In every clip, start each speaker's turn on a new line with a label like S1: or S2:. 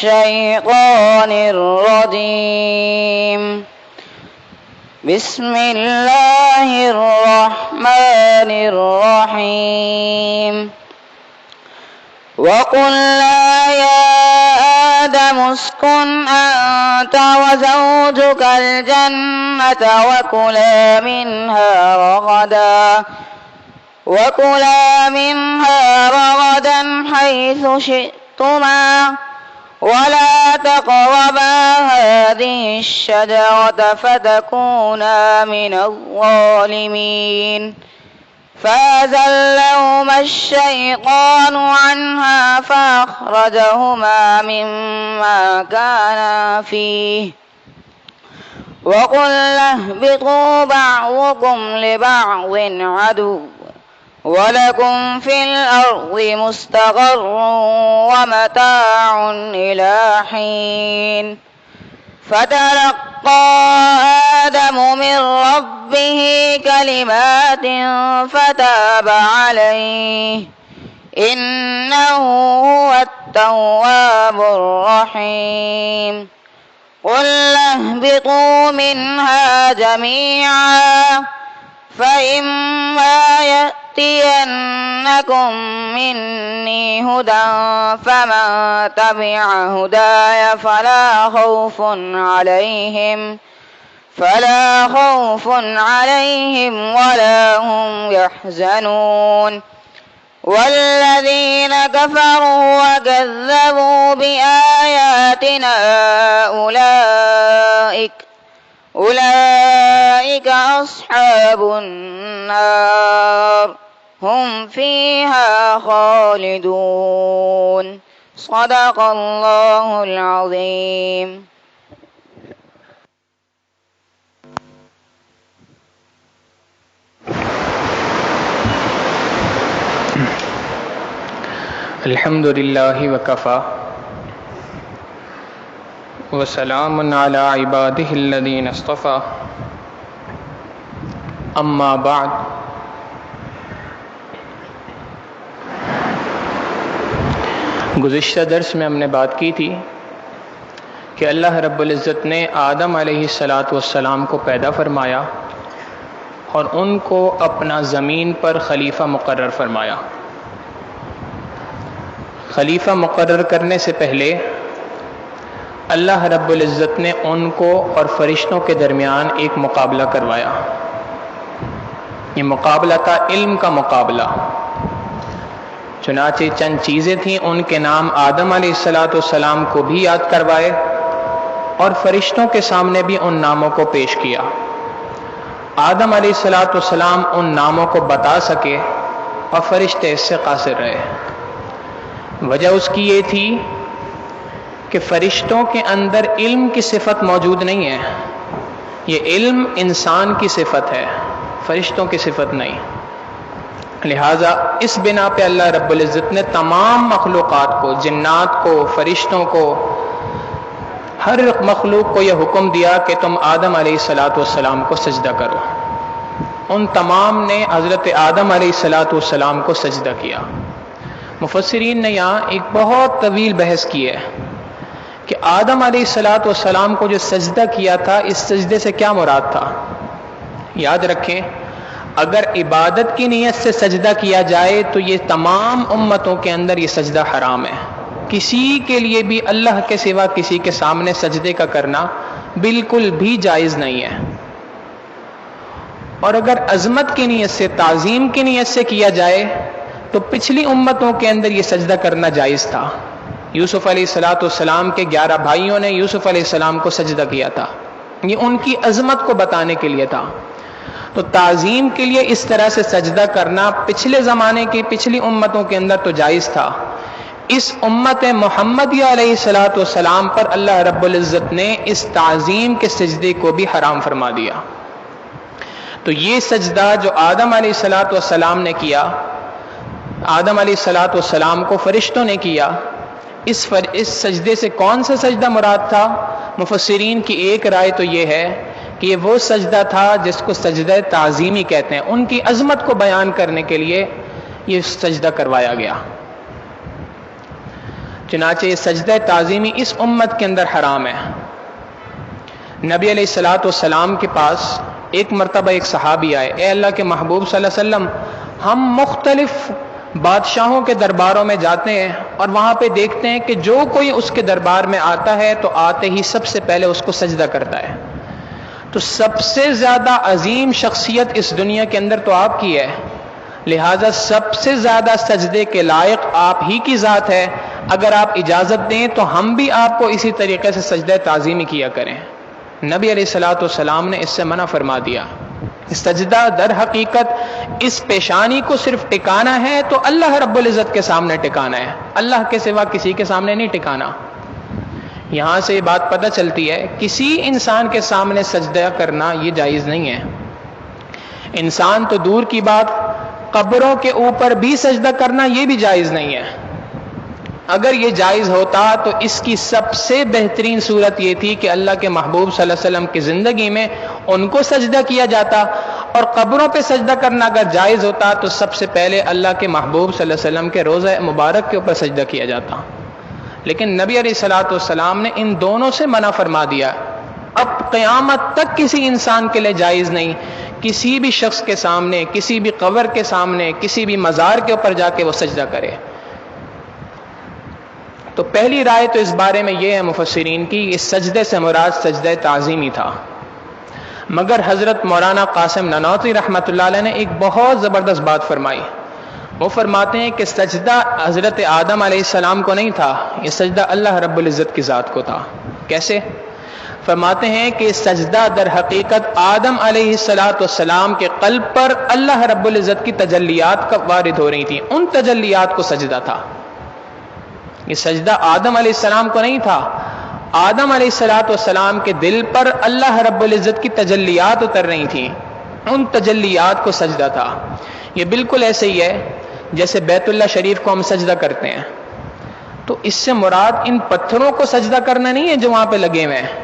S1: الشيطان الرجيم. بسم الله الرحمن الرحيم. وقلنا يا آدم اسكن أنت وزوجك الجنة وكلا منها رغدا حيث شئتما ولا تقربا هذه الشجرة فتكونا من الظالمين. فأزلهما الشيطان عنها فأخرجهما مما كانا فيه وقلنا اهبطوا بعضكم لبعض عدو وَلَكُمْ فِي الْأَرْضِ مُسْتَقَرٌّ وَمَتَاعٌ إِلَى حِينٍ. فَتَلَقَّى آدَمُ مِنْ رَبِّهِ كَلِمَاتٍ فَتَابَ عَلَيْهِ إِنَّهُ هُوَ التَّوَّابُ الرَّحِيمُ. قُلْنَا اهْبِطُوا مِنْهَا جَمِيعًا فَإِمَّا يَأْتِيَنَّكُم مِّنِّي هُدًى فَمَن تَبِعَ هُدَايَ فَلَا خَوْفٌ عَلَيْهِمْ وَلَا هُمْ يَحْزَنُونَ. وَالَّذِينَ كَفَرُوا وَكَذَّبُوا بِآيَاتِنَا أولئك أصحاب النار هم فيها خالدون. صدق الله العظيم.
S2: الحمد للہ وکفی وسلام علی عبادہ الذین اصطفی اما بعد. گزشتہ درس میں ہم نے بات کی تھی کہ اللہ رب العزت نے آدم علیہ السلام کو پیدا فرمایا اور ان کو اپنا زمین پر خلیفہ مقرر فرمایا. خلیفہ مقرر کرنے سے پہلے اللہ رب العزت نے ان کو اور فرشتوں کے درمیان ایک مقابلہ کروایا. یہ مقابلہ تھا علم کا مقابلہ. چنانچہ چند چیزیں تھیں، ان کے نام آدم علیہ السلام کو بھی یاد کروائے اور فرشتوں کے سامنے بھی ان ناموں کو پیش کیا. آدم علیہ السلام ان ناموں کو بتا سکے اور فرشتے اس سے قاصر رہے. وجہ اس کی یہ تھی کہ فرشتوں کے اندر علم کی صفت موجود نہیں ہے. یہ علم انسان کی صفت ہے، فرشتوں کی صفت نہیں. لہٰذا اس بنا پہ اللہ رب العزت نے تمام مخلوقات کو، جنات کو، فرشتوں کو، ہر مخلوق کو یہ حکم دیا کہ تم آدم علیہ السلام کو سجدہ کرو. ان تمام نے حضرت آدم علیہ السلام کو سجدہ کیا. مفسرین نے یہاں ایک بہت طویل بحث کی ہے کہ آدم علیہ السلام کو جو سجدہ کیا تھا، اس سجدے سے کیا مراد تھا. یاد رکھیں، اگر عبادت کی نیت سے سجدہ کیا جائے تو یہ تمام امتوں کے اندر یہ سجدہ حرام ہے. کسی کے لیے بھی اللہ کے سوا کسی کے سامنے سجدے کا کرنا بالکل بھی جائز نہیں ہے. اور اگر عظمت کی نیت سے، تعظیم کی نیت سے کیا جائے تو پچھلی امتوں کے اندر یہ سجدہ کرنا جائز تھا. یوسف علیہ السلام کے 11 بھائیوں نے یوسف علیہ السلام کو سجدہ کیا تھا. یہ ان کی عظمت کو بتانے کے لیے تھا. تو تعظیم کے لیے اس طرح سے سجدہ کرنا پچھلے زمانے کی پچھلی امتوں کے اندر تو جائز تھا. اس امت محمدیہ علیہ السلام پر اللہ رب العزت نے اس تعظیم کے سجدے کو بھی حرام فرما دیا. تو یہ سجدہ جو آدم علیہ السلام نے کیا، آدم علیہ السلام کو فرشتوں نے کیا، اس سجدے سے کون سا سجدہ مراد تھا؟ مفسرین کی ایک رائے تو یہ ہے کہ یہ وہ سجدہ تھا جس کو سجدہ تعظیمی کہتے ہیں. ان کی عظمت کو بیان کرنے کے لیے یہ سجدہ کروایا گیا. چنانچہ یہ سجدہ تعظیمی اس امت کے اندر حرام ہے۔ نبی علیہ الصلوۃ والسلام کے پاس ایک مرتبہ ایک صحابی آئے، اے اللہ کے محبوب صلی اللہ علیہ وسلم، ہم مختلف بادشاہوں کے درباروں میں جاتے ہیں اور وہاں پہ دیکھتے ہیں کہ جو کوئی اس کے دربار میں آتا ہے تو آتے ہی سب سے پہلے اس کو سجدہ کرتا ہے۔ تو سب سے زیادہ عظیم شخصیت اس دنیا کے اندر تو آپ کی ہے، لہٰذا سب سے زیادہ سجدے کے لائق آپ ہی کی ذات ہے۔ اگر آپ اجازت دیں تو ہم بھی آپ کو اسی طریقے سے سجدہ تعظیمی کیا کریں۔ نبی علیہ الصلوۃ والسلام نے اس سے منع فرما دیا۔ سجدہ در حقیقت اس پیشانی کو صرف ٹکانا ہے تو اللہ رب العزت کے سامنے ٹکانا ہے، اللہ کے سوا کسی کے سامنے نہیں ٹکانا۔ یہاں سے یہ بات پتہ چلتی ہے کسی انسان کے سامنے سجدہ کرنا یہ جائز نہیں ہے۔ انسان تو دور کی بات، قبروں کے اوپر بھی سجدہ کرنا یہ بھی جائز نہیں ہے۔ اگر یہ جائز ہوتا تو اس کی سب سے بہترین صورت یہ تھی کہ اللہ کے محبوب صلی اللہ علیہ وسلم کی زندگی میں ان کو سجدہ کیا جاتا، اور قبروں پہ سجدہ کرنا اگر جائز ہوتا تو سب سے پہلے اللہ کے محبوب صلی اللہ علیہ وسلم کے روضہ مبارک کے اوپر سجدہ کیا جاتا۔ لیکن نبی علیہ الصلوۃ والسلام نے ان دونوں سے منع فرما دیا۔ اب قیامت تک کسی انسان کے لیے جائز نہیں کسی بھی شخص کے سامنے، کسی بھی قبر کے سامنے، کسی بھی مزار کے اوپر جا کے وہ سجدہ کرے۔ تو پہلی رائے تو اس بارے میں یہ ہے مفسرین کی، اس سجدے سے مراد سجدہ تعظیمی تھا۔ مگر حضرت مولانا قاسم نانوتوی رحمۃ اللہ علیہ نے ایک بہت زبردست بات فرمائی۔ وہ فرماتے ہیں کہ سجدہ حضرت آدم علیہ السلام کو نہیں تھا، یہ سجدہ اللہ رب العزت کی ذات کو تھا۔ کیسے؟ فرماتے ہیں کہ سجدہ در حقیقت آدم علیہ السلام کے قلب پر اللہ رب العزت کی تجلیات کا وارد ہو رہی تھی، ان تجلیات کو سجدہ تھا۔ یہ سجدہ آدم علیہ السلام کو نہیں تھا، آدم علیہ السلام کے دل پر اللہ رب العزت کی تجلیات اتر رہی تھیں، ان تجلیات کو سجدہ تھا۔ یہ بالکل ایسے ہی ہے جیسے بیت اللہ شریف کو ہم سجدہ کرتے ہیں، تو اس سے مراد ان پتھروں کو سجدہ کرنا نہیں ہے جو وہاں پہ لگے ہوئے ہیں،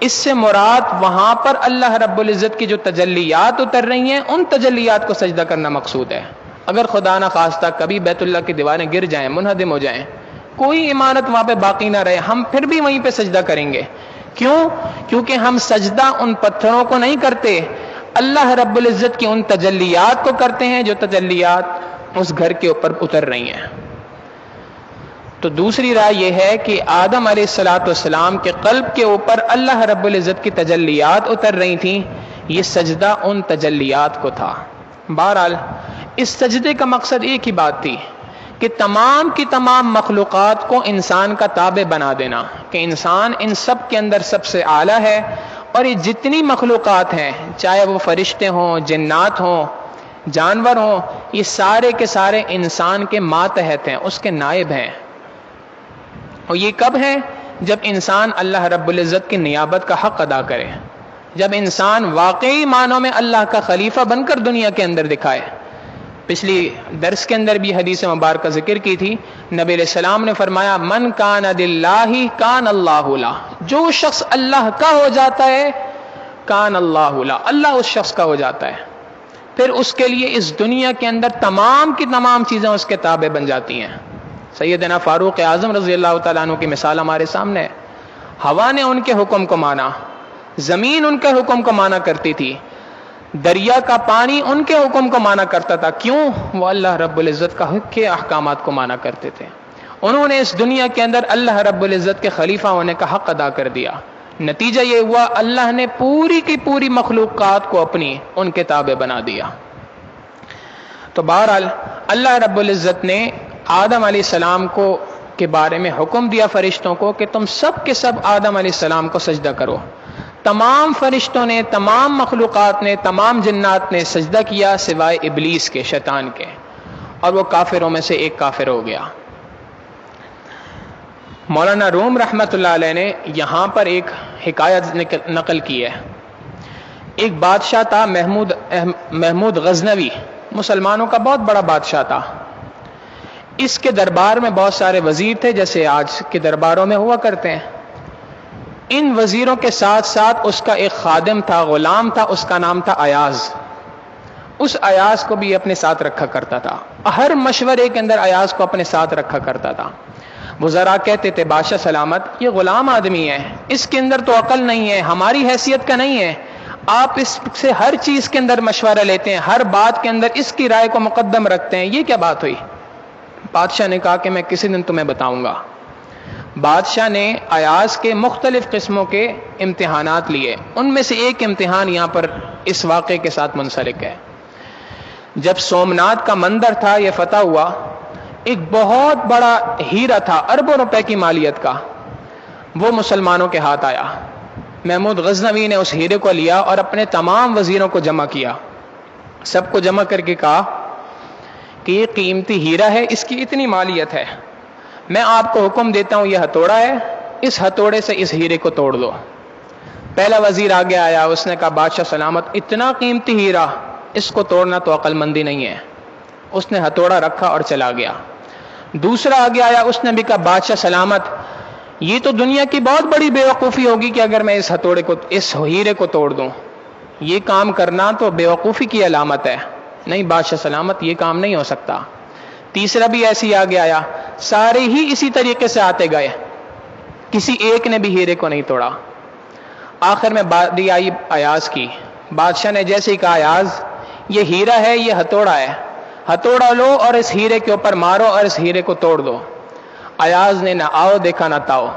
S2: اس سے مراد وہاں پر اللہ رب العزت کی جو تجلیات اتر رہی ہیں ان تجلیات کو سجدہ کرنا مقصود ہے۔ اگر خدا نہ خواستہ کبھی بیت اللہ کی دیواریں گر جائیں، منہدم ہو جائیں، کوئی عمارت وہاں پہ باقی نہ رہے، ہم پھر بھی وہیں پہ سجدہ کریں گے۔ کیوں؟ کیونکہ ہم سجدہ ان پتھروں کو نہیں کرتے، اللہ رب العزت کی ان تجلیات کو کرتے ہیں جو تجلیات اس گھر کے اوپر اتر رہی ہیں۔ تو دوسری رائے یہ ہے کہ آدم علیہ السلام کے قلب کے اوپر اللہ رب العزت کی تجلیات اتر رہی تھیں، یہ سجدہ ان تجلیات کو تھا۔ بہرحال اس سجدے کا مقصد ایک ہی بات تھی کہ تمام کی تمام مخلوقات کو انسان کا تابع بنا دینا، کہ انسان ان سب کے اندر سب سے اعلیٰ ہے، اور یہ جتنی مخلوقات ہیں، چاہے وہ فرشتے ہوں، جنات ہوں، جانور ہوں، یہ سارے کے سارے انسان کے ماتحت ہیں، اس کے نائب ہیں۔ اور یہ کب ہے؟ جب انسان اللہ رب العزت کی نیابت کا حق ادا کرے، جب انسان واقعی معنوں میں اللہ کا خلیفہ بن کر دنیا کے اندر دکھائے۔ پچھلی درس کے اندر بھی حدیث مبارکہ ذکر کی تھی، نبی علیہ السلام نے فرمایا من کان للہ کان اللہ لہ، جو شخص اللہ کا ہو جاتا ہے کان اللہ لہ، اللہ اس شخص کا ہو جاتا ہے، پھر اس کے لیے اس دنیا کے اندر تمام کی تمام چیزیں اس کے تابع بن جاتی ہیں۔ سیدنا فاروق اعظم رضی اللہ تعالیٰ عنہ کی مثال ہمارے سامنے ہے۔ ہوا نے ان کے حکم کو مانا، زمین ان کے حکم کو مانا کرتی تھی، دریا کا پانی ان کے حکم کو مانا کرتا تھا۔ کیوں؟ وہ اللہ رب العزت کے احکامات کو مانا کرتے تھے۔ انہوں نے اس دنیا کے اندر اللہ رب العزت کے خلیفہ ہونے کا حق ادا کر دیا۔ نتیجہ یہ ہوا اللہ نے پوری کی پوری مخلوقات کو اپنی ان کے تابع بنا دیا۔ تو بہرحال اللہ رب العزت نے آدم علیہ السلام کے بارے میں حکم دیا فرشتوں کو کہ تم سب کے سب آدم علیہ السلام کو سجدہ کرو۔ تمام فرشتوں نے، تمام مخلوقات نے، تمام جنات نے سجدہ کیا سوائے ابلیس کے، شیطان کے، اور وہ کافروں میں سے ایک کافر ہو گیا۔ مولانا روم رحمۃ اللہ علیہ نے یہاں پر ایک حکایت نقل کی ہے۔ ایک بادشاہ تھا محمود غزنوی، مسلمانوں کا بہت بڑا بادشاہ تھا۔ اس کے دربار میں بہت سارے وزیر تھے، جیسے آج کے درباروں میں ہوا کرتے ہیں۔ ان وزیروں کے ساتھ ساتھ اس کا ایک خادم تھا، غلام تھا، اس کا نام تھا ایاز۔ اس ایاز کو بھی اپنے ساتھ رکھا کرتا تھا، ہر مشورے کے اندر ایاز کو اپنے ساتھ رکھا کرتا تھا۔ وہ ذرا کہتے تھے بادشاہ سلامت یہ غلام آدمی ہے، اس کے اندر تو عقل نہیں ہے، ہماری حیثیت کا نہیں ہے، آپ اس سے ہر چیز کے اندر مشورہ لیتے ہیں، ہر بات کے اندر اس کی رائے کو مقدم رکھتے ہیں، یہ کیا بات ہوئی؟ بادشاہ نے کہا کہ میں کسی دن تمہیں بتاؤں گا۔ بادشاہ نے ایاز کے مختلف قسموں کے امتحانات لیے، ان میں سے ایک امتحان یہاں پر اس واقعے کے ساتھ منسلک ہے۔ جب سومناتھ کا مندر تھا یہ فتح ہوا، ایک بہت بڑا ہیرا تھا اربوں روپے کی مالیت کا، وہ مسلمانوں کے ہاتھ آیا۔ محمود غزنوی نے اس ہیرے کو لیا اور اپنے تمام وزیروں کو جمع کیا، سب کو جمع کر کے کہا کہ یہ قیمتی ہیرا ہے، اس کی اتنی مالیت ہے، میں آپ کو حکم دیتا ہوں یہ ہتھوڑا ہے، اس ہتھوڑے سے اس ہیرے کو توڑ دو۔ پہلا وزیر آگے آیا، اس نے کہا بادشاہ سلامت اتنا قیمتی ہیرا، اس کو توڑنا تو عقل مندی نہیں ہے۔ اس نے ہتھوڑا رکھا اور چلا گیا۔ دوسرا آگے آیا، اس نے بھی کہا بادشاہ سلامت یہ تو دنیا کی بہت بڑی بے وقوفی ہوگی کہ اگر میں اس ہیرے کو توڑ دوں، یہ کام کرنا تو بے وقوفی کی علامت ہے، نہیں بادشاہ سلامت یہ کام نہیں ہو سکتا۔ تیسرا بھی ایسی آگے آیا، سارے ہی اسی طریقے سے آتے گئے، کسی ایک نے بھی ہیرے کو نہیں توڑا۔ آخر میں باری آئی ایاز کی، بادشاہ نے جیسے ہی کہا ایاز یہ ہیرا ہے، یہ ہتھوڑا ہے، ہتھوڑا لو اور اس ہیرے کے اوپر مارو اور اس ہیرے کو توڑ دو۔ ایاز نے نہ آؤ دیکھا نہ تاؤ،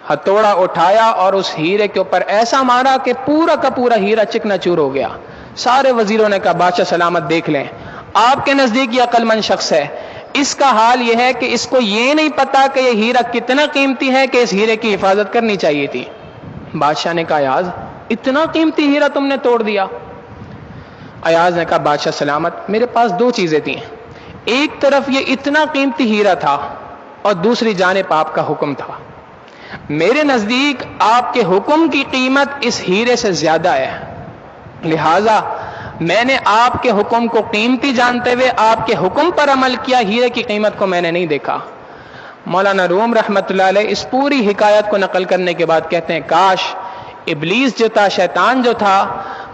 S2: ہتھوڑا اٹھایا اور اس ہیرے کے اوپر ایسا مارا کہ پورا کا پورا ہیرا چکنا چور ہو گیا۔ سارے وزیروں نے کہا بادشاہ سلامت دیکھ لیں، آپ کے نزدیک یہ عقل مند شخص ہے، اس کا حال یہ ہے کہ اس کو یہ نہیں پتا کہ یہ ہیرا کتنا قیمتی ہے کہ اس ہیرے کی حفاظت کرنی چاہیے تھی۔ بادشاہ نے کہا ایاز اتنا قیمتی ہیرا تم نے توڑ دیا؟ ایاز نے کہا بادشاہ سلامت میرے پاس دو چیزیں تھیں، ایک طرف یہ اتنا قیمتی ہیرا تھا اور دوسری جانب آپ کا حکم تھا، میرے نزدیک آپ کے حکم کی قیمت اس ہیرے سے زیادہ ہے، لہذا میں نے آپ کے حکم کو قیمتی جانتے ہوئے آپ کے حکم پر عمل کیا، ہیرے کی قیمت کو میں نے نہیں دیکھا۔ مولانا روم رحمۃ اللہ علیہ اس پوری حکایت کو نقل کرنے کے بعد کہتے ہیں کاش ابلیس جو تھا، شیطان جو تھا،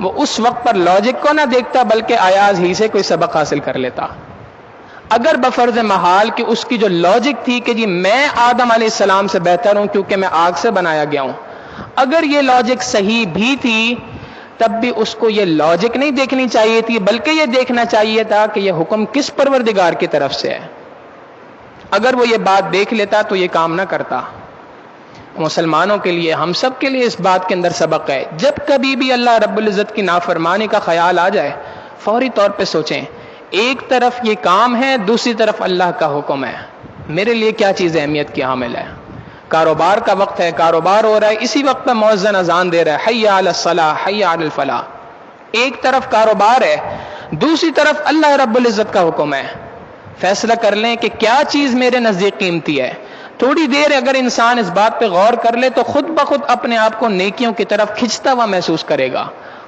S2: وہ اس وقت پر لاجک کو نہ دیکھتا بلکہ ایاز ہی سے کوئی سبق حاصل کر لیتا۔ اگر بفرض محال کہ اس کی جو لاجک تھی کہ جی میں آدم علیہ السلام سے بہتر ہوں کیونکہ میں آگ سے بنایا گیا ہوں، اگر یہ لاجک صحیح بھی تھی تب بھی اس کو یہ لاجک نہیں دیکھنی چاہیے تھی بلکہ یہ دیکھنا چاہیے تھا کہ یہ حکم کس پروردگار کی طرف سے ہے۔ اگر وہ یہ بات دیکھ لیتا تو یہ کام نہ کرتا۔ مسلمانوں کے لیے، ہم سب کے لیے اس بات کے اندر سبق ہے، جب کبھی بھی اللہ رب العزت کی نافرمانی کا خیال آ جائے فوری طور پہ سوچیں، ایک طرف یہ کام ہے، دوسری طرف اللہ کا حکم ہے، میرے لیے کیا چیز اہمیت کی حامل ہے؟ کاروبار کا وقت ہے، کاروبار ہو رہا ہے، اسی وقت پہ مؤذن اذان دے رہا ہے، حی علی الصلاۃ حی علی الفلاح۔ ایک طرف کاروبار ہے، دوسری طرف اللہ رب العزت کا حکم ہے، فیصلہ کر لیں کہ کیا چیز میرے نزدیک قیمتی ہے۔ تھوڑی دیر اگر انسان اس بات پہ غور کر لے تو خود بخود اپنے آپ کو نیکیوں کی طرف کھنچتا ہوا محسوس کرے گا۔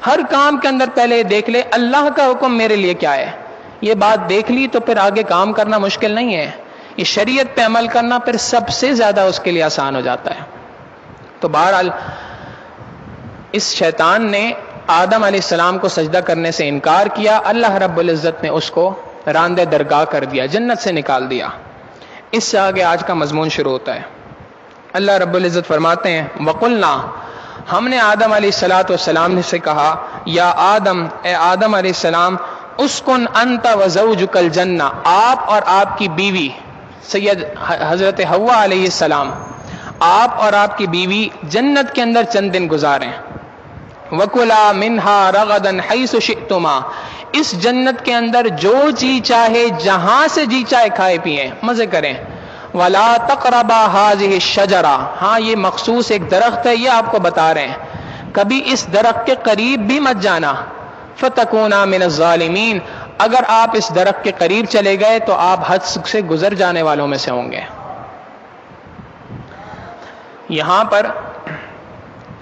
S2: ہر کام کے اندر پہلے یہ دیکھ لے اللہ کا حکم میرے لیے کیا ہے، یہ بات دیکھ لی تو پھر آگے کام کرنا مشکل نہیں ہے، یہ شریعت پہ عمل کرنا پھر سب سے زیادہ اس کے لیے آسان ہو جاتا ہے۔ تو بہرحال اس شیطان نے آدم علیہ السلام کو سجدہ کرنے سے انکار کیا، اللہ رب العزت نے اس کو راندے درگاہ کر دیا، جنت سے نکال دیا۔ اس سے آگے آج کا مضمون شروع ہوتا ہے۔ اللہ رب العزت فرماتے ہیں وَقُلْنَا، ہم نے آدم علیہ السلام سے کہا، یا آدم، اے آدم علیہ السلام، اسکن انت وزوجک الجنہ، آپ اور آپ کی بیوی سید حضرت حوا علیہ السلام، آپ اور آپ کی بیوی جنت کے اندر چند دن گزاریں۔ وَكُلَا مِنْهَا رَغَدًا حَيْثُ شِئْتُمَا، اس جنت کے اندر جو جی چاہے جہاں سے جی چاہے کھائے پیئیں، مزے کریں۔ وَلَا تَقْرَبَا هَذِهِ الشَّجَرَةَ، ہاں یہ مخصوص ایک درخت ہے، یہ آپ کو بتا رہے ہیں، کبھی اس درخت کے قریب بھی مت جانا۔ فَتَكُونَا مِنَ الظَّالِمِينَ، اگر آپ اس درخت کے قریب چلے گئے تو آپ حد سے گزر جانے والوں میں سے ہوں گے۔ یہاں پر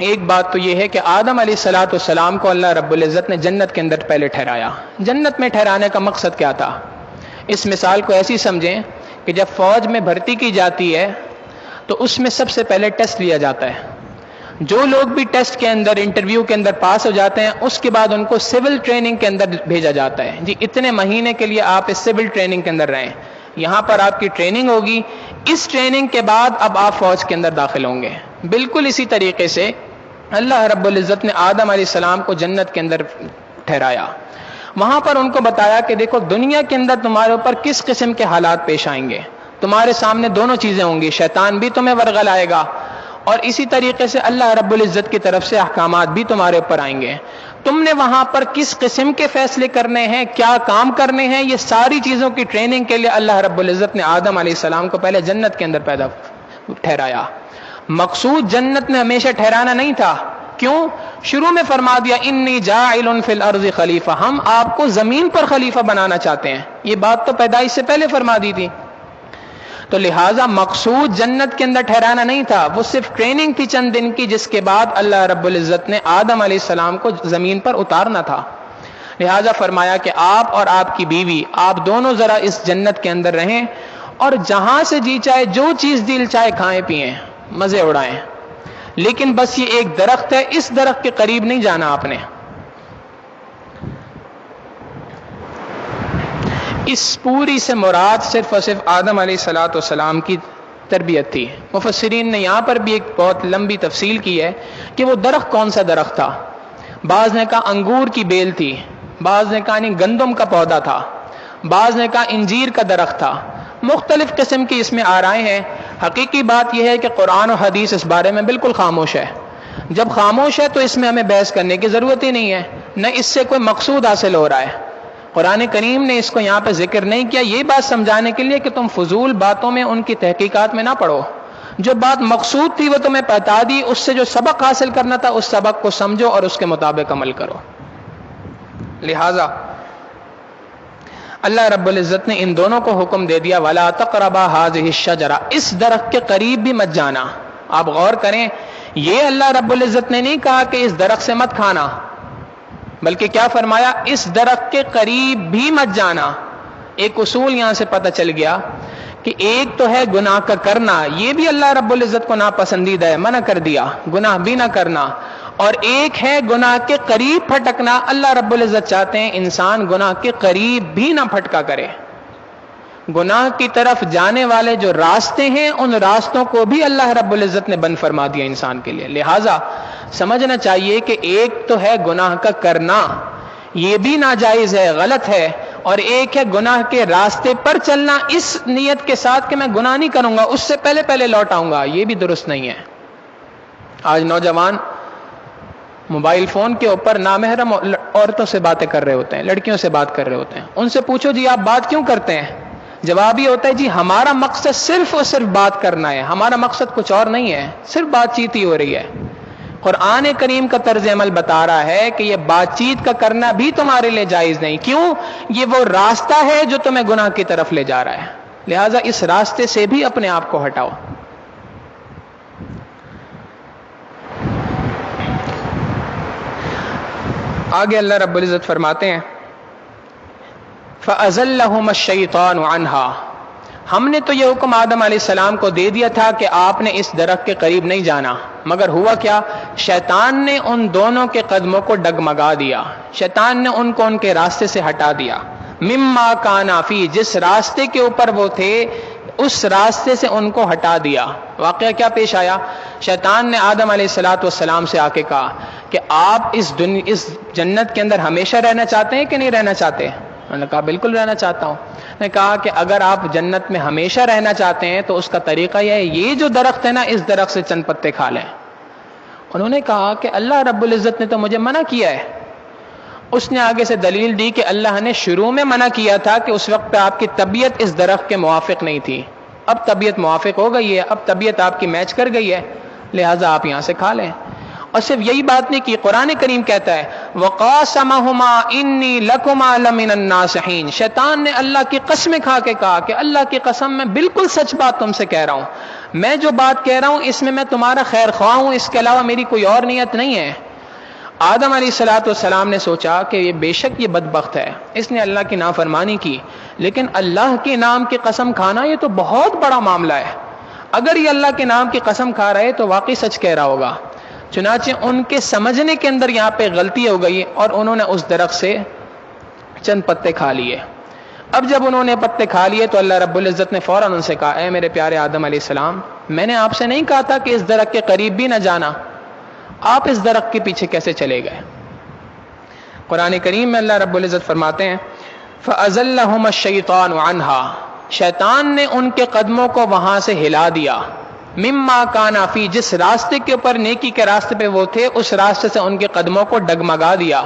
S2: ایک بات تو یہ ہے کہ آدم علیہ السلام کو اللہ رب العزت نے جنت کے اندر پہلے ٹھہرایا۔ جنت میں ٹھہرانے کا مقصد کیا تھا؟ اس مثال کو ایسی سمجھیں کہ جب فوج میں بھرتی کی جاتی ہے تو اس میں سب سے پہلے ٹیسٹ لیا جاتا ہے، جو لوگ بھی ٹیسٹ کے اندر، انٹرویو کے اندر پاس ہو جاتے ہیں اس کے بعد ان کو سول ٹریننگ کے اندر بھیجا جاتا ہے، جی اتنے مہینے کے لیے آپ اس سول ٹریننگ کے اندر رہیں، یہاں پر آپ کی ٹریننگ ہوگی، اس ٹریننگ کے بعد اب آپ فوج کے اندر داخل ہوں گے۔ بالکل اسی طریقے سے اللہ رب العزت نے آدم علیہ السلام کو جنت کے اندر ٹھہرایا، وہاں پر ان کو بتایا کہ دیکھو دنیا کے اندر تمہارے اوپر کس قسم کے حالات پیش آئیں گے، تمہارے سامنے دونوں چیزیں ہوں گی، شیطان بھی تمہیں ورغلائے گا اور اسی طریقے سے اللہ رب العزت کی طرف سے احکامات بھی تمہارے اوپر آئیں گے۔ تم نے وہاں پر کس قسم کے فیصلے کرنے ہیں، کیا کام کرنے ہیں، یہ ساری چیزوں کی ٹریننگ کے لیے اللہ رب العزت نے آدم علیہ السلام کو پہلے جنت کے اندر پیدا ٹھہرایا۔ مقصود جنت میں ہمیشہ ٹھہرانا نہیں تھا، کیوں؟ شروع میں فرما دیا انی جاعل فی الارض خلیفہ، ہم آپ کو زمین پر خلیفہ بنانا چاہتے ہیں، یہ بات تو پیدائش سے پہلے فرما دی تھی۔ تو لہٰذا مقصود جنت کے اندر ٹھہرانا نہیں تھا، وہ صرف ٹریننگ تھی چند دن کی، جس کے بعد اللہ رب العزت نے آدم علیہ السلام کو زمین پر اتارنا تھا۔ لہٰذا فرمایا کہ آپ اور آپ کی بیوی، آپ دونوں ذرا اس جنت کے اندر رہیں اور جہاں سے جی چاہے جو چیز دل چاہے کھائیں پئیں، مزے اڑائیں، لیکن بس یہ ایک درخت ہے، اس درخت کے قریب نہیں جانا آپ نے۔ اس پوری سے مراد صرف اور صرف آدم علیہ السلام کی تربیت تھی۔ مفسرین نے یہاں پر بھی ایک بہت لمبی تفصیل کی ہے کہ وہ درخت کون سا درخت تھا۔ بعض نے کہا انگور کی بیل تھی، بعض نے کہا گندم کا پودا تھا، بعض نے کہا انجیر کا درخت تھا، مختلف قسم کی اس میں آرائیں ہیں۔ حقیقی بات یہ ہے کہ قرآن و حدیث اس بارے میں بالکل خاموش ہے۔ جب خاموش ہے تو اس میں ہمیں بحث کرنے کی ضرورت ہی نہیں ہے، نہ اس سے کوئی مقصود حاصل ہو رہا ہے۔ قرآن کریم نے اس کو یہاں پہ ذکر نہیں کیا، یہ بات سمجھانے کے لیے کہ تم فضول باتوں میں ان کی تحقیقات میں نہ پڑو۔ جو بات مقصود تھی وہ تمہیں بتا دی، اس سے جو سبق حاصل کرنا تھا اس سبق کو سمجھو اور اس کے مطابق عمل کرو۔ لہذا اللہ رب العزت نے ان دونوں کو حکم دے دیا وَلَا تَقْرَبَا هَٰذِهِ الشَّجَرَةَ، اس درخت کے قریب بھی مت جانا۔ آپ غور کریں، یہ اللہ رب العزت نے نہیں کہا کہ اس درخت سے مت کھانا، بلکہ کیا فرمایا؟ اس درخت کے قریب بھی مت جانا۔ ایک اصول یہاں سے پتہ چل گیا کہ ایک تو ہے گناہ کا کرنا، یہ بھی اللہ رب العزت کو ناپسندیدہ ہے، منع کر دیا گناہ بھی نہ کرنا، اور ایک ہے گناہ کے قریب پھٹکنا۔ اللہ رب العزت چاہتے ہیں انسان گناہ کے قریب بھی نہ پھٹکا کرے۔ گناہ کی طرف جانے والے جو راستے ہیں ان راستوں کو بھی اللہ رب العزت نے بند فرما دیا انسان کے لیے۔ لہٰذا سمجھنا چاہیے کہ ایک تو ہے گناہ کا کرنا، یہ بھی ناجائز ہے، غلط ہے، اور ایک ہے گناہ کے راستے پر چلنا اس نیت کے ساتھ کہ میں گناہ نہیں کروں گا، اس سے پہلے پہلے لوٹ آؤں گا، یہ بھی درست نہیں ہے۔ آج نوجوان موبائل فون کے اوپر نامحرم عورتوں سے باتیں کر رہے ہوتے ہیں، لڑکیوں سے بات کر رہے ہوتے ہیں۔ ان سے پوچھو جی آپ بات کیوں کرتے ہیں؟ جواب یہ ہوتا ہے جی ہمارا مقصد صرف اور صرف بات کرنا ہے، ہمارا مقصد کچھ اور نہیں ہے، صرف بات چیت ہی ہو رہی ہے۔ قرآن کریم کا طرز عمل بتا رہا ہے کہ یہ بات چیت کا کرنا بھی تمہارے لیے جائز نہیں، کیوں؟ یہ وہ راستہ ہے جو تمہیں گناہ کی طرف لے جا رہا ہے، لہٰذا اس راستے سے بھی اپنے آپ کو ہٹاؤ۔ آگے اللہ رب العزت فرماتے ہیں فَأَزَلَّهُمَ الشَّيْطَانُ عَنْهَا، ہم نے تو یہ حکم آدم علیہ السلام کو دے دیا تھا کہ آپ نے اس درخت کے قریب نہیں جانا، مگر ہوا کیا؟ شیطان نے ان دونوں کے قدموں کو ڈگمگا دیا، شیطان نے ان کو ان کے راستے سے ہٹا دیا۔ مما کانا فی، جس راستے کے اوپر وہ تھے اس راستے سے ان کو ہٹا دیا۔ واقعہ کیا پیش آیا؟ شیطان نے آدم علیہ السلام سے آ کے کہا کہ آپ اس جنت کے اندر ہمیشہ رہنا چاہتے ہیں کہ نہیں رہنا چاہتے؟ انہوں نے کہا بالکل رہنا چاہتا ہوں۔ نے کہا کہ اگر آپ جنت میں ہمیشہ رہنا چاہتے ہیں تو اس کا طریقہ یہ ہے، یہ جو درخت ہے نا اس درخت سے چند پتے کھا لیں۔ انہوں نے کہا کہ اللہ رب العزت نے تو مجھے منع کیا ہے۔ اس نے آگے سے دلیل دی کہ اللہ نے شروع میں منع کیا تھا کہ اس وقت پہ آپ کی طبیعت اس درخت کے موافق نہیں تھی، اب طبیعت موافق ہو گئی ہے، اب طبیعت آپ کی میچ کر گئی ہے، لہٰذا آپ یہاں سے کھا لیں۔ اور صرف یہی بات نہیں کی، قرآن کریم کہتا ہے وَقَاسَمَهُمَا إِنِّي لَكُمَا لَمِنَ النَّاصِحِينَ، شیطان نے اللہ کی قسمیں کھا کے کہا کہ اللہ کی قسم میں بالکل سچ بات تم سے کہہ رہا ہوں، میں جو بات کہہ رہا ہوں اس میں تمہارا خیر خواہ ہوں، اس کے علاوہ میری کوئی اور نیت نہیں ہے۔ آدم علیہ السلام نے سوچا کہ یہ بے شک یہ بدبخت ہے، اس نے اللہ کی نافرمانی کی، لیکن اللہ کے نام کی قسم کھانا یہ تو بہت بڑا معاملہ ہے، اگر یہ اللہ کے نام کی قسم کھا رہے تو واقعی سچ کہہ رہا ہوگا۔ چنانچہ ان کے سمجھنے کے اندر یہاں پہ غلطی ہو گئی اور انہوں نے اس درخت سے چند پتے کھا لیے۔ اب جب انہوں نے پتے کھا لیے تو اللہ رب العزت نے فوراً ان سے کہا اے میرے پیارے آدم علیہ السلام، میں نے آپ سے نہیں کہا تھا کہ اس درخت کے قریب بھی نہ جانا، آپ اس درخت کے پیچھے کیسے چلے گئے؟ قرآن کریم میں اللہ رب العزت فرماتے ہیں فَأَزَلَّهُمَ الشَّيْطَانُ عَنْهَا، شیطان نے ان کے قدموں کو وہاں سے ہلا دیا، مما کانا فی، جس راستے کے اوپر نیکی کے راستے پہ وہ تھے اس راستے سے ان کے قدموں کو ڈگمگا دیا۔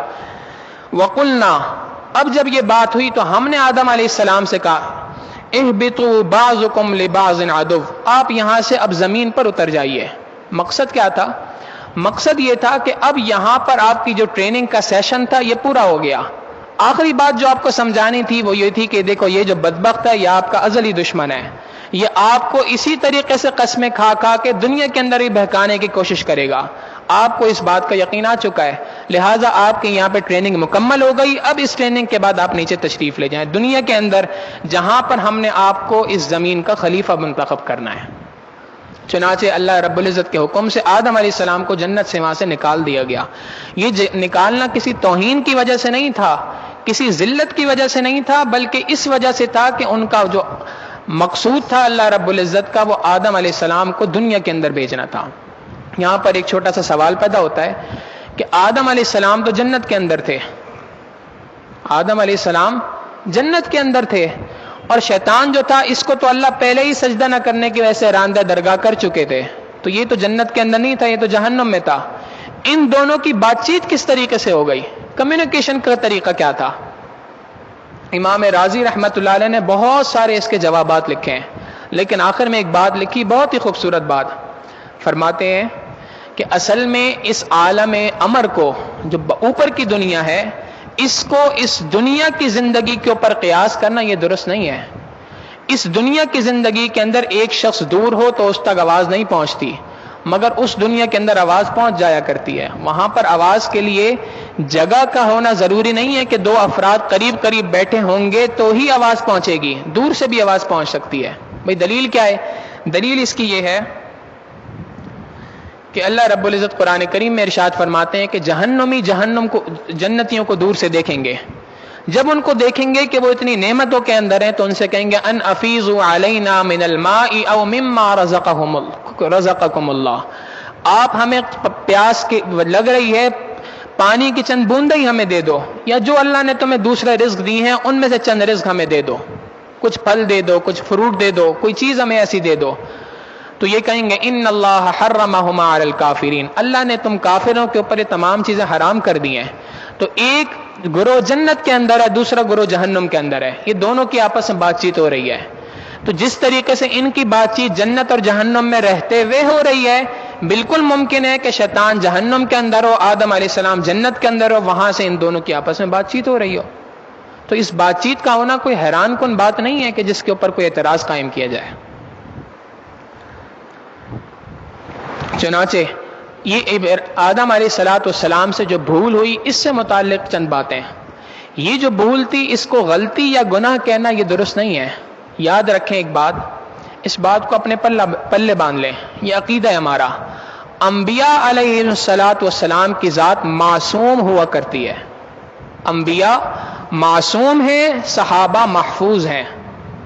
S2: وقلنا، اب جب یہ بات ہوئی تو ہم نے آدم علیہ السلام سے کہا اہبطوا بعضکم لبعض عدو، آپ یہاں سے اب زمین پر اتر جائیے۔ مقصد کیا تھا؟ مقصد یہ تھا کہ اب یہاں پر آپ کی جو ٹریننگ کا سیشن تھا یہ پورا ہو گیا۔ آخری بات جو آپ کو سمجھانی تھی وہ یہ تھی کہ دیکھو یہ جو بدبخت ہے یہ آپ کا ازلی دشمن ہے، یہ آپ کو اسی طریقے سے قسمیں کھا کھا کے دنیا کے اندر ہی بہکانے کی کوشش کرے گا۔ آپ کو اس بات کا یقین آ چکا ہے، لہٰذا آپ کے یہاں پہ ٹریننگ مکمل ہو گئی۔ اب اس ٹریننگ کے بعد آپ نیچے تشریف لے جائیں دنیا کے اندر، جہاں پر ہم نے آپ کو اس زمین کا خلیفہ منتخب کرنا ہے۔ چنانچہ اللہ رب العزت کے حکم سے آدم علیہ السلام کو جنت سے وہاں سے نکال دیا گیا۔ یہ نکالنا کسی توہین کی وجہ سے نہیں تھا، کسی ذلت کی وجہ سے نہیں تھا، بلکہ اس وجہ سے تھا کہ ان کا جو مقصود تھا اللہ رب العزت کا، وہ آدم علیہ السلام کو دنیا کے اندر بھیجنا تھا۔ یہاں پر ایک چھوٹا سا سوال پیدا ہوتا ہے کہ آدم علیہ السلام تو جنت کے اندر تھے، آدم علیہ السلام جنت کے اندر تھے، اور شیطان جو تھا اس کو تو اللہ پہلے ہی سجدہ نہ کرنے کی وجہ سے راندہ درگاہ کر چکے تھے، تو یہ تو جنت کے اندر نہیں تھا، یہ تو جہنم میں تھا۔ ان دونوں کی بات چیت کس طریقے سے ہو گئی؟ کمیونیکیشن کا طریقہ کیا تھا؟ امام رازی رحمت اللہ علیہ نے بہت سارے اس کے جوابات لکھے ہیں، لیکن آخر میں ایک بات لکھی، بہت ہی خوبصورت بات، فرماتے ہیں کہ اصل میں اس عالم امر کو، جو اوپر کی دنیا ہے، اس کو اس دنیا کی زندگی کے اوپر قیاس کرنا یہ درست نہیں ہے۔ اس دنیا کی زندگی کے اندر ایک شخص دور ہو تو اس تک آواز نہیں پہنچتی، مگر اس دنیا کے اندر آواز پہنچ جایا کرتی ہے۔ وہاں پر آواز کے لیے جگہ کا ہونا ضروری نہیں ہے کہ دو افراد قریب قریب بیٹھے ہوں گے تو ہی آواز پہنچے گی، دور سے بھی آواز پہنچ سکتی ہے۔ بھئی دلیل کیا ہے؟ دلیل اس کی یہ ہے کہ اللہ رب العزت قرآن کریم میں ارشاد فرماتے ہیں کہ جہنمی جہنم کو، جنتیوں کو دور سے دیکھیں گے، جب ان کو دیکھیں گے کہ وہ اتنی نعمتوں کے اندر ہیں تو ان سے کہیں گے ان افیضوا علینا من الماء او مما رزقکم اللہ، آپ ہمیں پیاس کی لگ رہی ہے، پانی کی چند بوندیں ہی ہمیں دے دو، یا جو اللہ نے تمہیں دوسرے رزق دی ہیں ان میں سے چند رزق ہمیں دے دو، کچھ پھل دے دو، کچھ فروٹ دے دو، کوئی چیز ہمیں ایسی دے دو۔ تو یہ کہیں گے ان اللہ حرمہما علی الکافرین، اللہ نے تم کافروں کے اوپر یہ تمام چیزیں حرام کر دی ہیں۔ تو ایک گروہ جنت کے اندر ہے، دوسرا گروہ جہنم کے اندر ہے، یہ دونوں کی آپس میں بات چیت ہو رہی ہے۔ تو جس طریقے سے ان کی بات چیت جنت اور جہنم میں رہتے ہوئے ہو رہی ہے، بالکل ممکن ہے کہ شیطان جہنم کے اندر ہو، آدم علیہ السلام جنت کے اندر ہو، وہاں سے ان دونوں کی آپس میں بات چیت ہو رہی ہو۔ تو اس بات چیت کا ہونا کوئی حیران کن بات نہیں ہے کہ جس کے اوپر کوئی اعتراض قائم کیا جائے۔ چنانچہ یہ آدم علیہ السلام سے جو بھول ہوئی، اس سے متعلق چند باتیں۔ یہ جو بھول تھی اس کو غلطی یا گناہ کہنا یہ درست نہیں ہے۔ یاد رکھیں ایک بات، اس بات کو اپنے پلے باندھ لیں، یہ عقیدہ ہے ہمارا، انبیاء علیہ السلام کی ذات معصوم ہوا کرتی ہے۔ انبیاء معصوم ہیں، صحابہ محفوظ ہیں،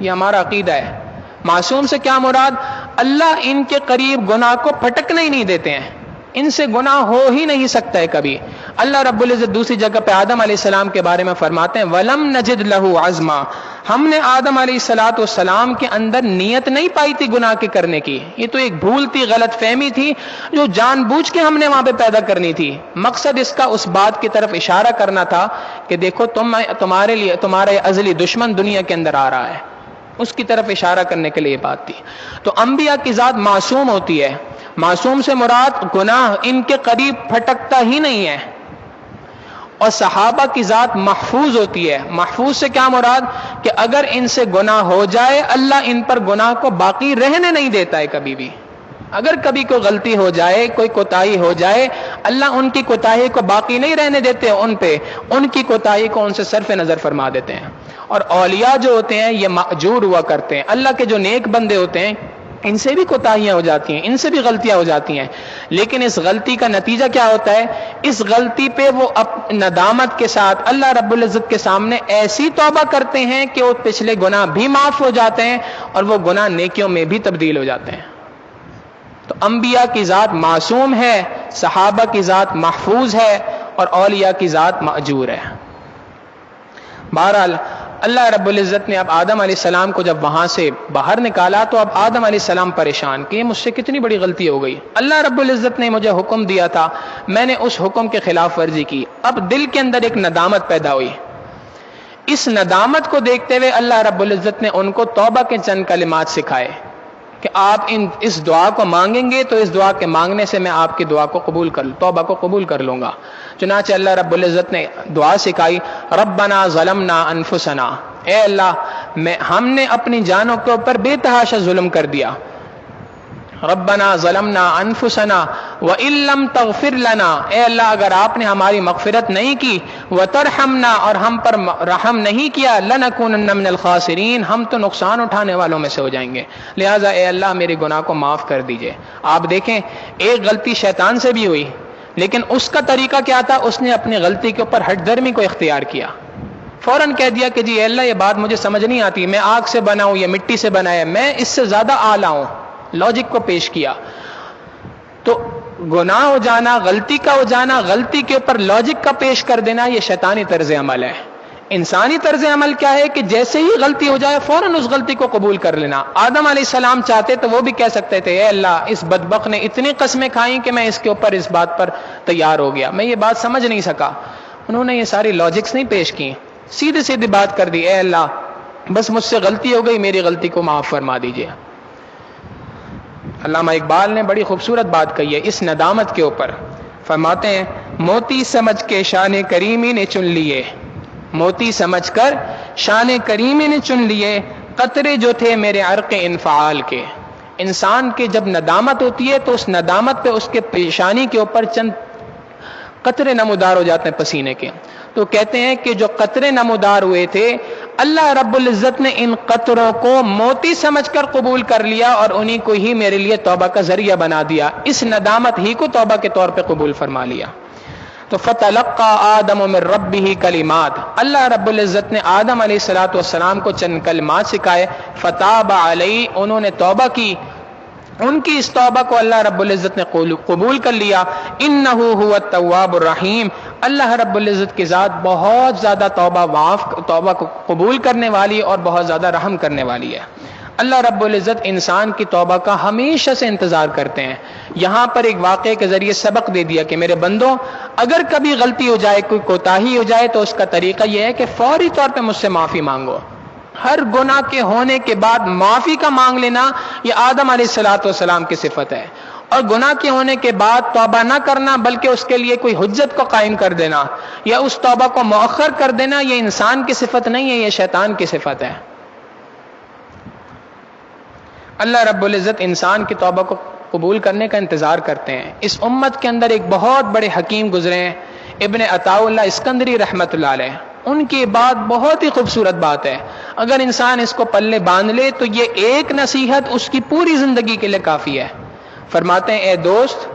S2: یہ ہمارا عقیدہ ہے۔ معصوم سے کیا مراد؟ اللہ ان کے قریب گناہ کو پھٹکنے ہی نہیں دیتے ہیں، ان سے گناہ ہو ہی نہیں سکتا ہے کبھی۔ اللہ رب العزت دوسری جگہ پہ آدم علیہ السلام کے بارے میں فرماتے ہیں وَلَمْ نَجِدْ لَهُ عَزْمًا، ہم نے آدم علیہ السلام کے اندر نیت نہیں پائی تھی گناہ کے کرنے کی، یہ تو ایک بھول تھی، غلط فہمی تھی جو جان بوجھ کے ہم نے وہاں پہ پیدا کرنی تھی۔ مقصد اس کا اس بات کی طرف اشارہ کرنا تھا کہ دیکھو تمہارے لیے تمہارا ازلی دشمن دنیا کے اندر آ رہا ہے، اس کی طرف اشارہ کرنے کے لیے بات تھی۔ تو انبیاء کی ذات معصوم ہوتی ہے، معصوم سے مراد گناہ ان کے قریب پھٹکتا ہی نہیں ہے، اور صحابہ کی ذات محفوظ ہوتی ہے۔ محفوظ سے کیا مراد؟ کہ اگر ان سے گناہ ہو جائے اللہ ان پر گناہ کو باقی رہنے نہیں دیتا ہے کبھی بھی۔ اگر کبھی کوئی غلطی ہو جائے، کوئی کوتاہی ہو جائے، اللہ ان کی کوتاہی کو باقی نہیں رہنے دیتے، ان پہ ان کی کوتاہی کو ان سے صرف نظر فرما دیتے ہیں۔ اور اولیاء جو ہوتے ہیں یہ مأجور ہوا کرتے ہیں، اللہ کے جو نیک بندے ہوتے ہیں ان سے بھی کوتاہیاں ہو جاتی ہیں، ان سے بھی غلطیاں ہو جاتی ہیں، لیکن اس غلطی کا نتیجہ کیا ہوتا ہے؟ اس غلطی پہ وہ ندامت کے ساتھ اللہ رب العزت کے سامنے ایسی توبہ کرتے ہیں کہ وہ پچھلے گناہ بھی معاف ہو جاتے ہیں اور وہ گناہ نیکیوں میں بھی تبدیل ہو جاتے ہیں۔ تو انبیاء کی ذات معصوم ہے، صحابہ کی ذات محفوظ ہے، اور اولیاء کی ذات مأجور ہے۔ بہرحال اللہ رب العزت نے اب آدم علیہ السلام کو جب وہاں سے باہر نکالا تو اب آدم علیہ السلام پریشان کہ مجھ سے کتنی بڑی غلطی ہو گئی، اللہ رب العزت نے مجھے حکم دیا تھا، میں نے اس حکم کے خلاف ورزی کی۔ اب دل کے اندر ایک ندامت پیدا ہوئی۔ اس ندامت کو دیکھتے ہوئے اللہ رب العزت نے ان کو توبہ کے چند کلمات سکھائے کہ آپ اس دعا کو مانگیں گے تو اس دعا کے مانگنے سے میں آپ کی دعا کو قبول کر توبہ کو قبول کر لوں گا۔ چنانچہ اللہ رب العزت نے دعا سکھائی، ربنا ظلمنا انفسنا، اے اللہ ہم نے اپنی جانوں کے اوپر بے تحاشا ظلم کر دیا۔ ربنا ظلمنا انفسنا وان لم تغفر لنا، اے اللہ اگر آپ نے ہماری مغفرت نہیں کی، وترحمنا اور ہم پر رحم نہیں کیا، لنکونن من الخاسرین، ہم تو نقصان اٹھانے والوں میں سے ہو جائیں گے، لہٰذا اے اللہ میرے گناہ کو معاف کر دیجئے۔ آپ دیکھیں ایک غلطی شیطان سے بھی ہوئی، لیکن اس کا طریقہ کیا تھا؟ اس نے اپنی غلطی کے اوپر ہٹ درمی کو اختیار کیا، فوراً کہہ دیا کہ جی اے اللہ یہ بات مجھے سمجھ نہیں آتی، میں آگ سے بنا ہوں، یہ مٹی سے بنا ہے، میں اس سے زیادہ اعلیٰ ہوں، لاجک کو پیش کیا۔ تو گناہ ہو جانا، غلطی کا ہو جانا، غلطی کے اوپر لاجک کا پیش کر دینا، یہ شیطانی طرز عمل ہے۔ انسانی طرز عمل کیا ہے کہ جیسے ہی غلطی ہو جائے فوراً اس غلطی کو قبول کر لینا۔ آدم علیہ السلام چاہتے تو وہ بھی کہہ سکتے تھے، اے اللہ اس بدبخت نے اتنی قسمیں کھائیں کہ میں اس کے اوپر اس بات پر تیار ہو گیا، میں یہ بات سمجھ نہیں سکا۔ انہوں نے یہ ساری لاجکس نہیں پیش کی، سیدھی سیدھی بات کر دی، اے اللہ بس مجھ سے غلطی ہو گئی، میری غلطی کو معاف فرما دیجیے۔ علامہ اقبال نے بڑی خوبصورت بات کہی ہے اس ندامت کے اوپر، فرماتے ہیں موتی سمجھ کے شان کریمی نے چن لیے، موتی سمجھ کر شان کریمی نے چن لیے، قطرے جو تھے میرے عرق انفعال کے۔ انسان کے جب ندامت ہوتی ہے تو اس ندامت پہ اس کے پیشانی کے اوپر چند قطرے نمودار ہو جاتے ہیں پسینے کے، تو کہتے ہیں کہ جو قطرے نمودار ہوئے تھے اللہ رب العزت نے ان قطروں کو موتی سمجھ کر قبول کر لیا اور انہی کو ہی میرے لیے توبہ کا ذریعہ بنا دیا، اس ندامت ہی کو توبہ کے طور پہ قبول فرما لیا۔ تو فتلقى آدم من ربه کلمات، اللہ رب العزت نے آدم علیہ السلام کو چند کلمات سکھائے، فتاب علیہ، انہوں نے توبہ کی، ان کی اس توبہ کو اللہ رب العزت نے قبول کر لیا۔ انہ هو التواب الرحیم، اللہ رب العزت کی ذات بہت زیادہ توبہ کو قبول کرنے والی اور بہت زیادہ رحم کرنے والی ہے۔ اللہ رب العزت انسان کی توبہ کا ہمیشہ سے انتظار کرتے ہیں۔ یہاں پر ایک واقعے کے ذریعے سبق دے دیا کہ میرے بندوں اگر کبھی غلطی ہو جائے، کوئی کوتاہی ہو جائے تو اس کا طریقہ یہ ہے کہ فوری طور پہ مجھ سے معافی مانگو۔ ہر گناہ کے ہونے کے بعد معافی کا مانگ لینا یہ آدم علیہ السلام کی صفت ہے، اور گناہ کے ہونے کے بعد توبہ نہ کرنا بلکہ اس کے لیے کوئی حجت کو قائم کر دینا یا اس توبہ کو مؤخر کر دینا یہ انسان کی صفت نہیں ہے، یہ شیطان کی صفت ہے۔ اللہ رب العزت انسان کی توبہ کو قبول کرنے کا انتظار کرتے ہیں۔ اس امت کے اندر ایک بہت بڑے حکیم گزرے ہیں، ابن عطاء اللہ اسکندری رحمۃ اللہ علیہ، ان کی بات بہت ہی خوبصورت بات ہے، اگر انسان اس کو پلے باندھ لے تو یہ ایک نصیحت اس کی پوری زندگی کے لیے کافی ہے۔ فرماتے ہیں اے دوست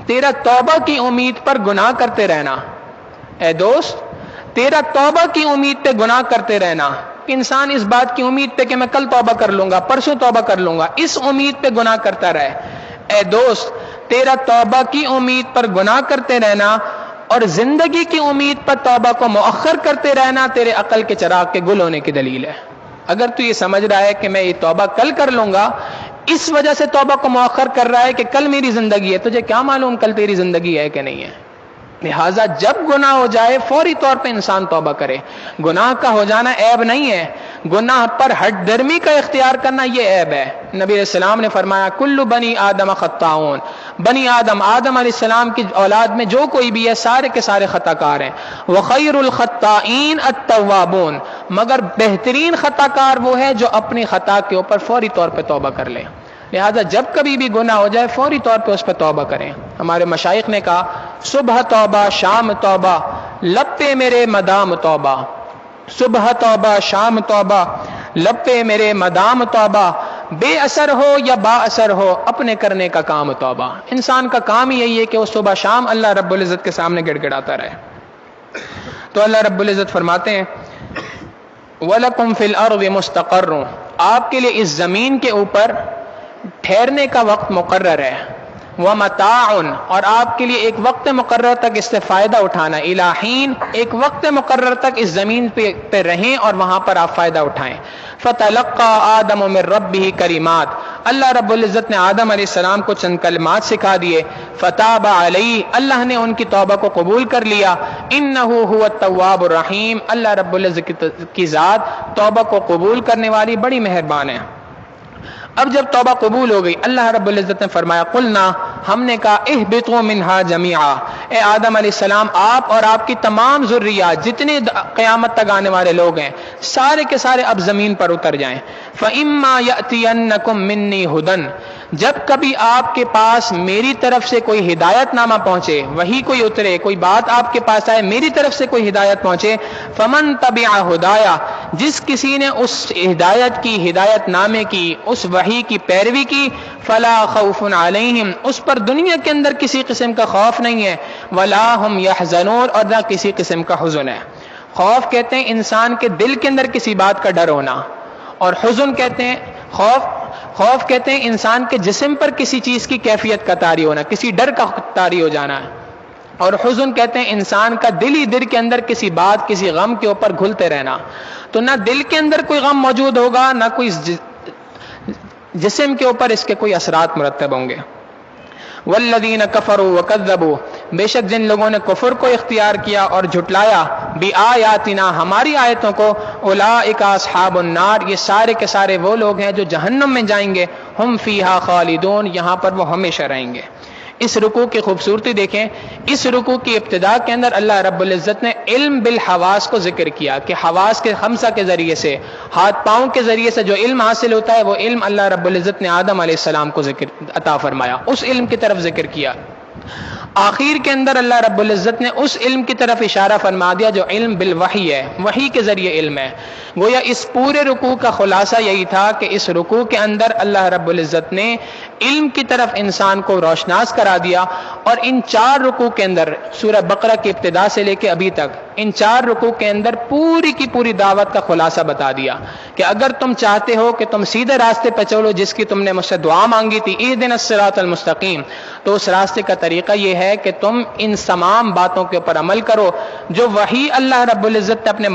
S2: تیرا توبہ کی امید پر گناہ کرتے رہنا، اے دوست تیرا توبہ کی امید پہ گناہ کرتے رہنا، انسان اس بات کی امید پہ کہ میں کل توبہ کر لوں گا، پرسوں توبہ کر لوں گا، اس امید پہ گناہ کرتا رہے۔ اے دوست تیرا توبہ کی امید پر گناہ کرتے رہنا اور زندگی کی امید پر توبہ کو مؤخر کرتے رہنا تیرے عقل کے چراغ کے گل ہونے کی دلیل ہے۔ اگر تو یہ سمجھ رہا ہے کہ میں یہ توبہ کل کر لوں گا، اس وجہ سے توبہ کو مؤخر کر رہا ہے کہ کل میری زندگی ہے، تجھے کیا معلوم کل تیری زندگی ہے کہ نہیں ہے؟ لہٰذا جب گناہ ہو جائے فوری طور پہ انسان توبہ کرے۔ گناہ کا ہو جانا عیب نہیں ہے، گناہ پر ہٹ درمی کا اختیار کرنا یہ عیب ہے۔ نبی علیہ السلام نے فرمایا کل بنی آدم خطاؤن، بنی آدم علیہ السلام کی اولاد میں جو کوئی بھی ہے سارے کے سارے خطا کار ہیں، وخیر الخطائین التوابون، مگر بہترین خطا کار وہ ہے جو اپنی خطا کے اوپر فوری طور پہ توبہ کر لے۔ لہذا جب کبھی بھی گناہ ہو جائے فوری طور پہ اس پہ توبہ کریں۔ ہمارے مشائخ نے کہا صبح توبہ شام توبہ لب پہ میرے مدام توبہ، صبح توبہ شام توبہ لب پہ میرے مدام توبہ، بے اثر ہو یا با اثر ہو، اپنے کرنے کا کام توبہ. انسان کا کام ہی یہی ہے کہ وہ صبح شام اللہ رب العزت کے سامنے گڑ گڑاتا رہے. تو اللہ رب العزت فرماتے ہیں وَلَكُمْ فِي الْأَرْضِ مُسْتَقَرٌ، آپ کے لیے اس زمین کے اوپر ٹھہرنے کا وقت مقرر ہے. وَمَتَاعٌ، اور آپ کے لیے ایک وقت مقرر تک اس سے فائدہ اٹھانا. إِلَى حِين، ایک وقت مقرر تک اس زمین پہ رہیں اور وہاں پر آپ فائدہ اٹھائیں. فَتَلَقَّى آدَمُ مِن رَبِّهِ كَلِمَاتٍ، اللہ رب العزت نے آدم علیہ السلام کو چند کلمات سکھا دیے. فَتَابَ عَلَيْهِ، اللہ نے ان کی توبہ کو قبول کر لیا. إِنَّهُ هُوَ التَّوَّابُ الرَّحِيمُ، اللہ رب العزت کی ذات توبہ کو قبول کرنے والی بڑی مہربان ہے. اب جب توبہ قبول ہو گئی، اللہ رب العزت نے فرمایا قلنا، ہم نے کہا اہبطوا منہا جمیعا، اے آدم علیہ السلام آپ اور آپ کی تمام ذریات جتنے قیامت تک آنے والے لوگ ہیں سارے کے سارے اب زمین پر اتر جائیں. فإما يأتینکم منی ھدی، جب کبھی آپ کے پاس میری طرف سے کوئی ہدایت نامہ پہنچے، وہی کوئی اترے، کوئی بات آپ کے پاس آئے، میری طرف سے کوئی ہدایت پہنچے، فمن تبع ہدایا، جس کسی نے اس ہدایت کی، ہدایت نامے کی، اس وحی کی پیروی کی، فلا خوف علیہم، اس پر دنیا کے اندر کسی قسم کا خوف نہیں ہے، ولا هم يحزنون، اور نہ کسی قسم کا حزن ہے. خوف کہتے ہیں انسان کے دل کے اندر کسی بات کا ڈر ہونا، اور حزن کہتے ہیں خوف کہتے ہیں انسان کے جسم پر کسی چیز کی کیفیت کا طاری ہونا، کسی ڈر کا طاری ہو جانا ہے. اور حزن کہتے ہیں انسان کا دل ہی دل کے اندر کسی بات، کسی غم کے اوپر گھلتے رہنا. تو نہ دل کے اندر کوئی غم موجود ہوگا، نہ کوئی جسم کے اوپر اس کے کوئی اثرات مرتب ہوں گے. والذین کفروا وکذبوا، بے شک جن لوگوں نے کفر کو اختیار کیا اور جھٹلایا، بآیاتنا، ہماری آیتوں کو، اولئک اصحاب النار، یہ سارے کے سارے وہ لوگ ہیں جو جہنم میں جائیں گے. ہم فیہا خالدون، یہاں پر وہ ہمیشہ رہیں گے. اس رکوع کی خوبصورتی دیکھیں، اس رکوع کی ابتدا کے اندر اللہ رب العزت نے علم بالحواس کو ذکر کیا کہ حواس کے خمسہ کے ذریعے سے، ہاتھ پاؤں کے ذریعے سے جو علم حاصل ہوتا ہے وہ علم اللہ رب العزت نے آدم علیہ السلام کو عطا فرمایا، اس علم کی طرف ذکر کیا. آخر کے اندر اللہ رب العزت نے اس علم کی طرف اشارہ فرما دیا جو علم بالوحی ہے، وحی کے ذریعے علم ہے. گویا اس پورے رکوع کا خلاصہ یہی تھا کہ اس رکوع کے اندر اللہ رب العزت نے علم کی طرف انسان کو روشناس کرا دیا. اور ان 4 رکوع کے اندر، سورہ بقرہ کی ابتدا سے لے کے ابھی تک، ان 4 رکوع کے اندر پوری کی پوری دعوت کا خلاصہ بتا دیا کہ اگر تم چاہتے ہو کہ تم سیدھے راستے پہ چلو جس کی تم نے مجھ سے دعا مانگی تھی، اہدنا الصراط المستقیم، تو اس راستے کا طریقہ یہ ہے کہ تم ان تمام باتوں کے اوپر عمل کرو جو وحی اللہ رب العزت نے اپنے